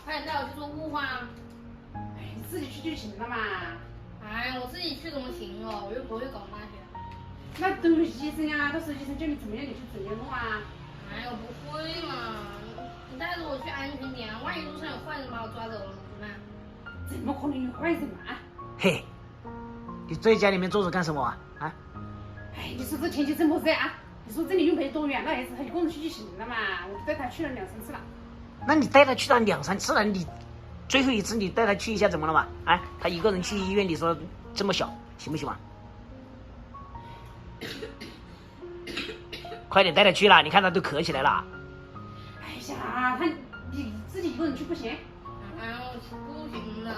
快点带我去做雾化。哎，你自己去就行了嘛。哎，我自己去怎么行哦？我又不会搞那些。那都有医生啊，到时候医生叫你怎么样，你就怎么样弄啊。哎，我不会嘛，你带着我去安全点，万一路上有坏人把我抓走了怎么办？怎么可能有坏人啊？嘿，你在家里面坐着干什么啊？啊？哎，你说这天气这么热啊？你说这里又没多远，那孩子他一个人去就行了嘛。我带他去了2、3次了。那你带他去了2、3次了，你最后一次你带他去一下怎么了嘛？啊？他一个人去医院，你说这么小行不行啊？快点带他去了，你看他都咳起来了。哎呀，你自己一个人去不行？哎，我不行的。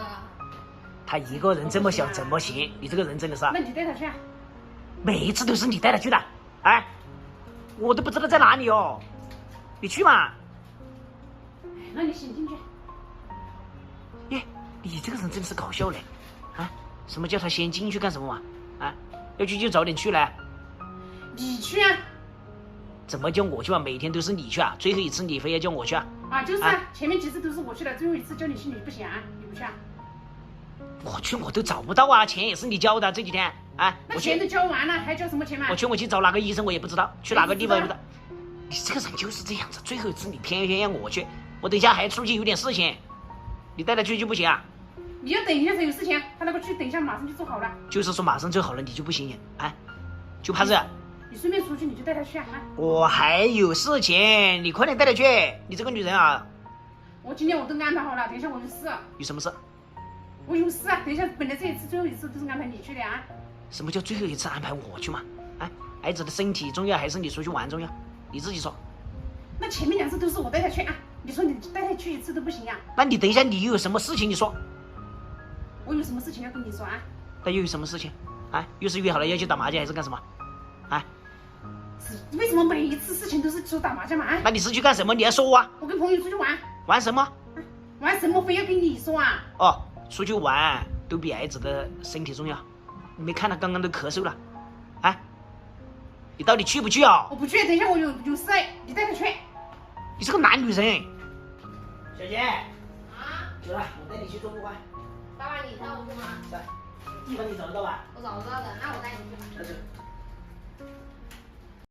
他一个人这么小怎么行？你这个人真的是，那你带他去啊？每一次都是你带他去的，哎，我都不知道在哪里哦，你去嘛。那你先进去。耶，你这个人真是搞笑嘞，啊？什么叫他先进去干什么嘛？啊？要去就早点去了。你去啊？怎么叫我去啊？每天都是你去啊，最后一次你非要叫我去啊？啊，就是啊，前面几次都是我去的，最后一次叫你去你不行啊？你不去啊？我去我都找不到啊，钱也是你交的这几天啊。那钱都交完了，还交什么钱嘛？我去找哪个医生我也不知道，去哪个地方也不知道。你这个人就是这样子，最后一次你偏让我去，我等一下还出去有点事情，你带他去就不行啊？你要等一下才有事情，他那个去等一下马上就做好了。就是说马上就好了，你就不行啊？就怕这。你顺便出去你就带他去啊。我还有事情，你快点带他去。你这个女人啊！我今天我都安排好了，等一下我有事。有什么事？我有事啊，等一下本来这一次最后一次都是安排你去的啊。什么叫最后一次安排我去嘛？啊，孩子的身体重要还是你出去玩重要？你自己说。那前面2次都是我带他去啊，你说你带他去1次都不行啊？那你等一下你又有什么事情你说？我有什么事情要跟你说啊？那又有什么事情？啊，又是约好了要去打麻将还是干什么？啊？为什么每一次事情都是说打麻将嘛？啊？那你是去干什么？你要说啊。我跟朋友出去玩。玩什么？玩什么非要跟你说啊？哦，出去玩都比孩子的身体重要。你没看他刚刚都咳嗽了，啊？你到底去不去啊？我不去，等一下我有事，你带他去。你是个男女人。小姐。啊？走了，我带你去做雾化。爸爸，你带我去吗？地方你找得到吧？我找得到的，那我带你去吧。那走。